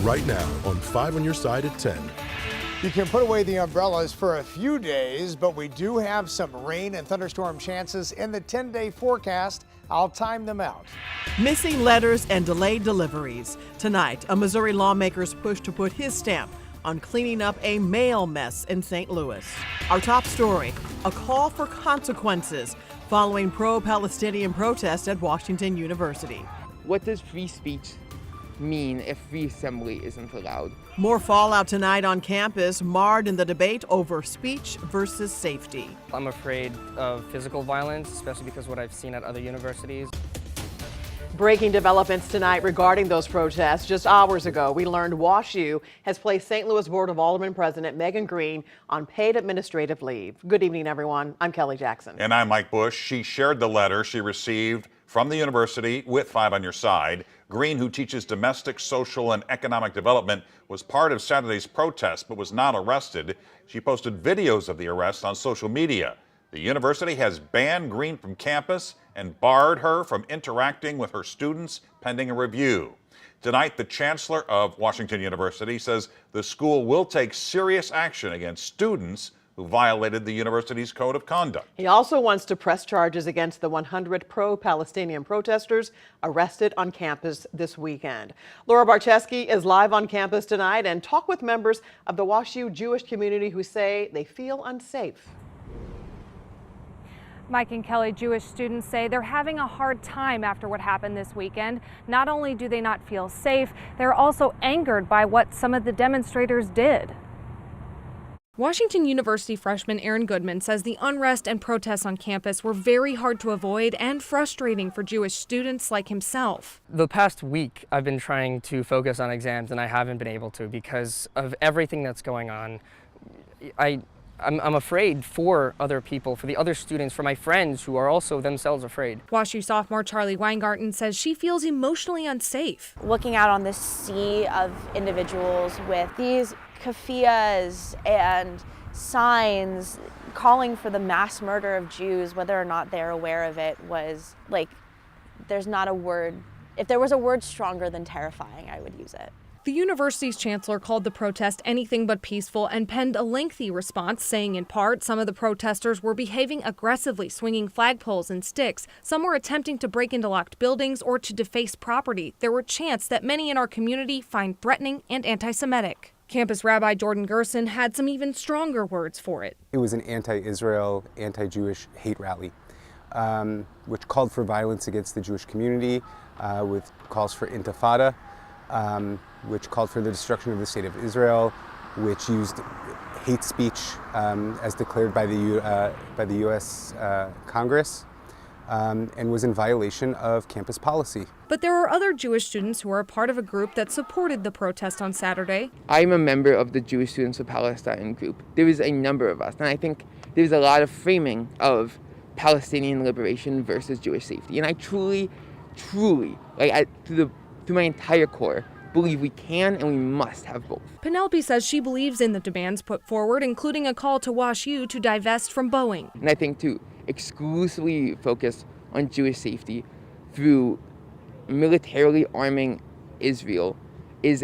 right now on 5 on Your Side at 10. You can put away the umbrellas for a few days, but we do have some rain and thunderstorm chances in the 10-day forecast. I'll time them out. Missing letters and delayed deliveries. Tonight, a Missouri lawmaker's push to put his stamp on cleaning up a mail mess in St. Louis. Our top story, a call for consequences following pro-Palestinian protests at Washington University. What does free speech mean if free assembly isn't allowed? More fallout tonight on campus, marred in the debate over speech versus safety. I'm afraid of physical violence, especially because of what I've seen at other universities. Breaking developments tonight regarding those protests. Just hours ago, we learned WashU has placed St. Louis Board of Aldermen President Megan Green on paid administrative leave. Good evening, everyone. I'm Kelly Jackson. And I'm Mike Bush. She shared the letter she received from the university with 5 on Your Side. Green, who teaches domestic, social, and economic development, was part of Saturday's protest but was not arrested. She posted videos of the arrest on social media. The university has banned Green from campus and barred her from interacting with her students pending a review. Tonight, the chancellor of Washington University says the school will take serious action against students who violated the university's code of conduct. He also wants to press charges against the 100 pro-Palestinian protesters arrested on campus this weekend. Laura Barcheski is live on campus tonight and talk with members of the WashU Jewish community who say they feel unsafe. Mike and Kelly, Jewish students say they're having a hard time after what happened this weekend. Not only do they not feel safe, they're also angered by what some of the demonstrators did. Washington University freshman Aaron Goodman says the unrest and protests on campus were very hard to avoid and frustrating for Jewish students like himself. The past week, I've been trying to focus on exams, and I haven't been able to because of everything that's going on. I'm afraid for other people, for the other students, for my friends who are also themselves afraid. WashU sophomore Charlie Weingarten says she feels emotionally unsafe. Looking out on this sea of individuals with these keffiyehs and signs calling for the mass murder of Jews, whether or not they're aware of it, was like, there's not a word. If there was a word stronger than terrifying, I would use it. The university's chancellor called the protest anything but peaceful and penned a lengthy response, saying in part some of the protesters were behaving aggressively, swinging flagpoles and sticks. Some were attempting to break into locked buildings or to deface property. There were chants that many in our community find threatening and anti-Semitic. Campus Rabbi Jordan Gerson had some even stronger words for it. It was an anti-Israel, anti-Jewish hate rally, which called for violence against the Jewish community, with calls for intifada, which called for the destruction of the state of Israel, which used hate speech as declared by the U.S. Congress, and was in violation of campus policy. But there are other Jewish students who are a part of a group that supported the protest on Saturday. I'm a member of the Jewish Students of Palestine group. There is a number of us, and I think there's a lot of framing of Palestinian liberation versus Jewish safety. And I truly, like through my entire core, believe we can and we must have both. Penelope says she believes in the demands put forward, including a call to WashU to divest from Boeing. And I think to exclusively focus on Jewish safety through militarily arming Israel is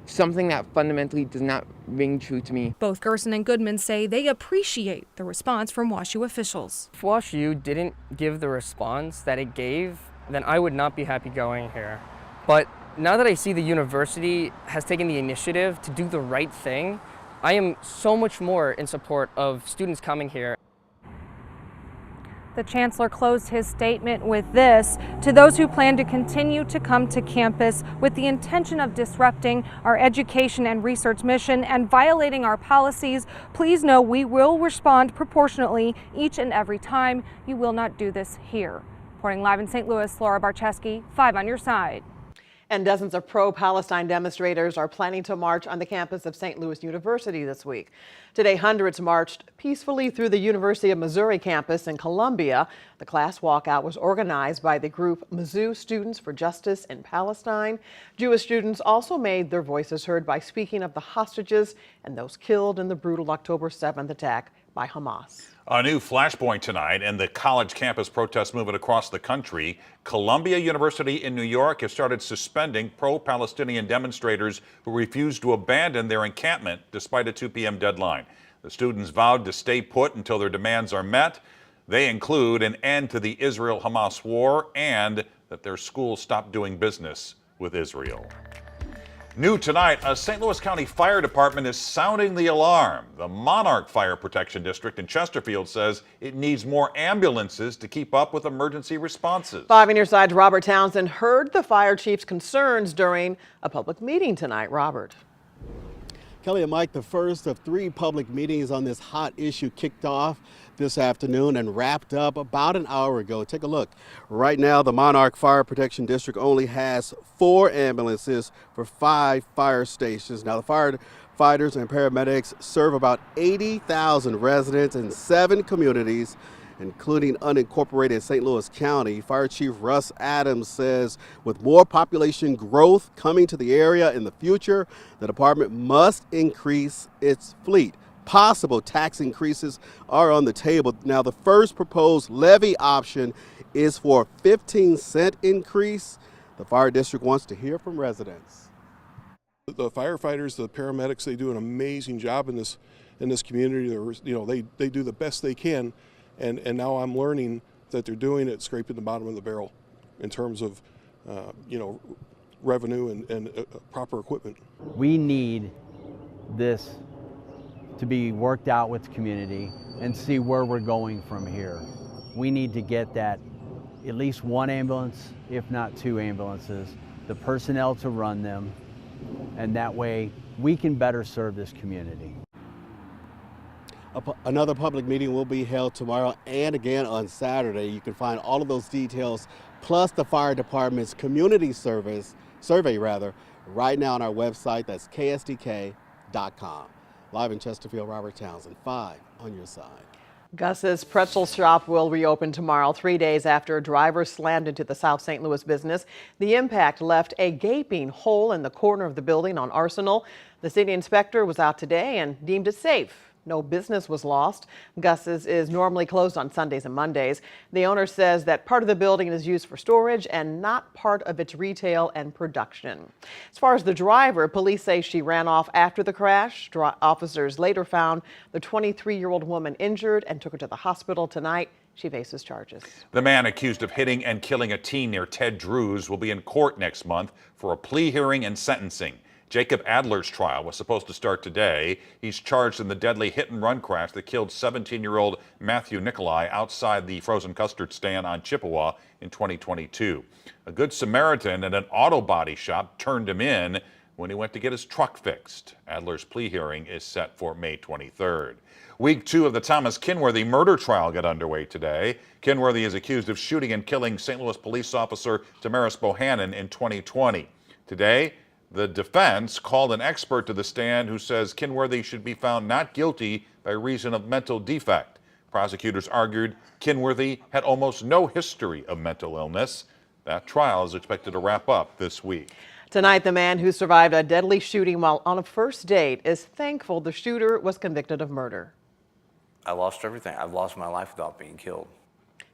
something that fundamentally does not ring true to me. Both Gerson and Goodman say they appreciate the response from WashU officials. If WashU didn't give the response that it gave, then I would not be happy going here. But now that I see the university has taken the initiative to do the right thing, I am so much more in support of students coming here. The chancellor closed his statement with this: to those who plan to continue to come to campus with the intention of disrupting our education and research mission and violating our policies, please know we will respond proportionately each and every time. You will not do this here. Reporting live in St. Louis, Laura Barcheski, 5 on Your Side. And dozens of pro-Palestine demonstrators are planning to march on the campus of St. Louis University this week. Today, hundreds marched peacefully through the University of Missouri campus in Columbia. The class walkout was organized by the group Mizzou Students for Justice in Palestine. Jewish students also made their voices heard by speaking of the hostages and those killed in the brutal October 7th attack by Hamas. A new flashpoint tonight in the college campus protest movement across the country. Columbia University in New York has started suspending pro-Palestinian demonstrators who refused to abandon their encampment despite a 2 p.m. deadline. The students vowed to stay put until their demands are met. They include an end to the Israel-Hamas war and that their school stop doing business with Israel. New tonight, a St. Louis County Fire Department is sounding the alarm. The Monarch Fire Protection District in Chesterfield says it needs more ambulances to keep up with emergency responses. 5 on your side's Robert Townsend heard the fire chief's concerns during a public meeting tonight. Robert. Kelly and Mike, the first of 3 public meetings on this hot issue kicked off this afternoon and wrapped up about an hour ago. Take a look. Right now, the Monarch Fire Protection District only has 4 ambulances for 5 fire stations. Now, the firefighters and paramedics serve about 80,000 residents in 7 communities, including unincorporated St. Louis County. Fire Chief Russ Adams says with more population growth coming to the area in the future, the department must increase its fleet. Possible tax increases are on the table. Now, the first proposed levy option is for a 15-cent increase. The fire district wants to hear from residents. The firefighters, the paramedics, they do an amazing job in this community. They do the best they can. And now I'm learning that they're doing it scraping the bottom of the barrel in terms of, revenue and proper equipment. We need this to be worked out with the community and see where we're going from here. We need to get that at least 1 ambulance, if not 2 ambulances, the personnel to run them, and that way we can better serve this community. Another public meeting will be held tomorrow and again on Saturday. You can find all of those details, plus the fire department's community survey right now on our website. That's ksdk.com. Live in Chesterfield, Robert Townsend, 5 on your side. Gus's Pretzel Shop will reopen tomorrow, 3 days after a driver slammed into the South St. Louis business. The impact left a gaping hole in the corner of the building on Arsenal. The city inspector was out today and deemed it safe. No business was lost. Gus's is normally closed on Sundays and Mondays. The owner says that part of the building is used for storage and not part of its retail and production. As far as the driver, police say she ran off after the crash. Officers later found the 23-year-old woman injured and took her to the hospital tonight. She faces charges. The man accused of hitting and killing a teen near Ted Drew's will be in court next month for a plea hearing and sentencing. Jacob Adler's trial was supposed to start today. He's charged in the deadly hit-and-run crash that killed 17-year-old Matthew Nikolai outside the frozen custard stand on Chippewa in 2022. A Good Samaritan at an auto body shop turned him in when he went to get his truck fixed. Adler's plea hearing is set for May 23rd. Week 2 of the Thomas Kinworthy murder trial got underway today. Kinworthy is accused of shooting and killing St. Louis police officer Damaris Bohannon in 2020. Today, the defense called an expert to the stand who says Kinworthy should be found not guilty by reason of mental defect. Prosecutors argued Kinworthy had almost no history of mental illness. That trial is expected to wrap up this week. Tonight, the man who survived a deadly shooting while on a first date is thankful the shooter was convicted of murder. I lost everything. I've lost my life without being killed.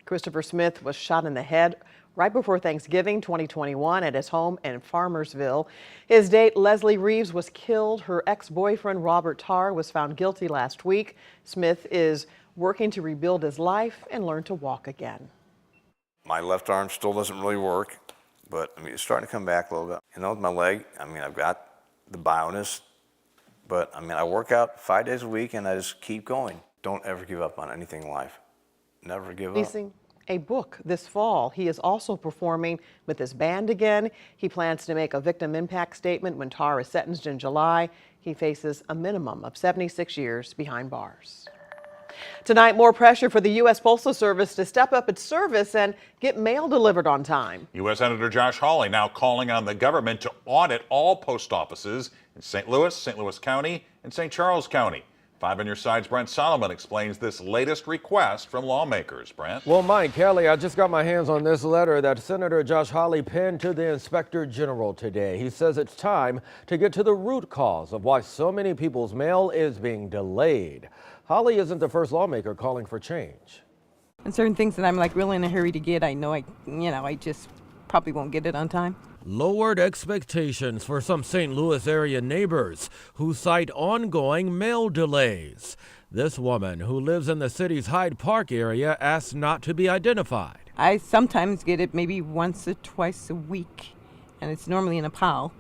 Christopher Smith was shot in the head right before Thanksgiving 2021 at his home in Farmersville. His date, Leslie Reeves, was killed. Her ex-boyfriend, Robert Tarr, was found guilty last week. Smith is working to rebuild his life and learn to walk again. My left arm still doesn't really work, but it's starting to come back a little bit. With my leg, I've got the bioness, but I work out 5 days a week and I just keep going. Don't ever give up on anything in life. Never give up. Releasing a book this fall. He is also performing with his band again. He plans to make a victim impact statement when Tarr is sentenced in July. He faces a minimum of 76 years behind bars. Tonight, more pressure for the U.S. Postal Service to step up its service and get mail delivered on time. U.S. Senator Josh Hawley now calling on the government to audit all post offices in St. Louis County, and St. Charles County. 5 on your side's Brent Solomon explains this latest request from lawmakers. Brent? Well, Mike, Kelly, I just got my hands on this letter that Senator Josh Hawley penned to the Inspector General today. He says it's time to get to the root cause of why so many people's mail is being delayed. Hawley isn't the first lawmaker calling for change. And certain things that I'm like really in a hurry to get, I know I just probably won't get it on time. Lowered expectations for some St. Louis area neighbors who cite ongoing mail delays. This woman, who lives in the city's Hyde Park area, asked not to be identified. I sometimes get it maybe once or twice a week, and it's normally in a pile.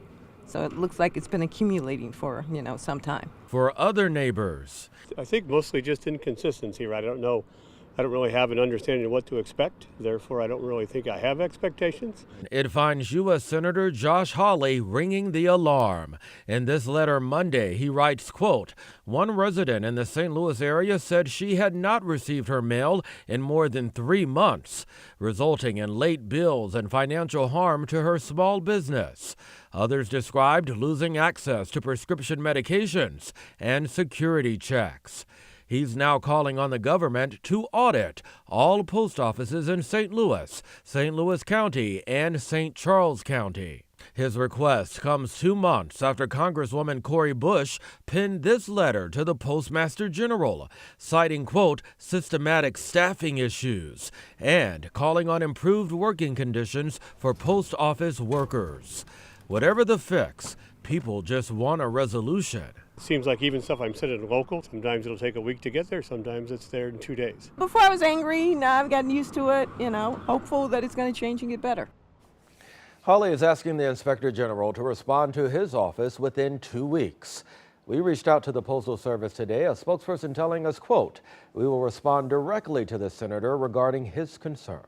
So it looks like it's been accumulating for, some time. For other neighbors, I think mostly just inconsistency, right? I don't really have an understanding of what to expect. Therefore, I don't really think I have expectations. it finds U.S. Senator Josh Hawley ringing the alarm. In this letter Monday, he writes, quote, one resident in the St. Louis area said she had not received her mail in more than 3 months, resulting in late bills and financial harm to her small business. Others described losing access to prescription medications and security checks. He's now calling on the government to audit all post offices in St. Louis County, and St. Charles County. His request comes 2 months after Congresswoman Cori Bush penned this letter to the Postmaster General, citing, quote, systematic staffing issues and calling on improved working conditions for post office workers. Whatever the fix, people just want a resolution. Seems like even stuff I'm sending local, sometimes it'll take a week to get there, sometimes it's there in 2 days. Before I was angry, now I've gotten used to it, hopeful that it's going to change and get better. Hawley is asking the Inspector General to respond to his office within 2 weeks. We reached out to the Postal Service today, a spokesperson telling us, quote, we will respond directly to the senator regarding his concern.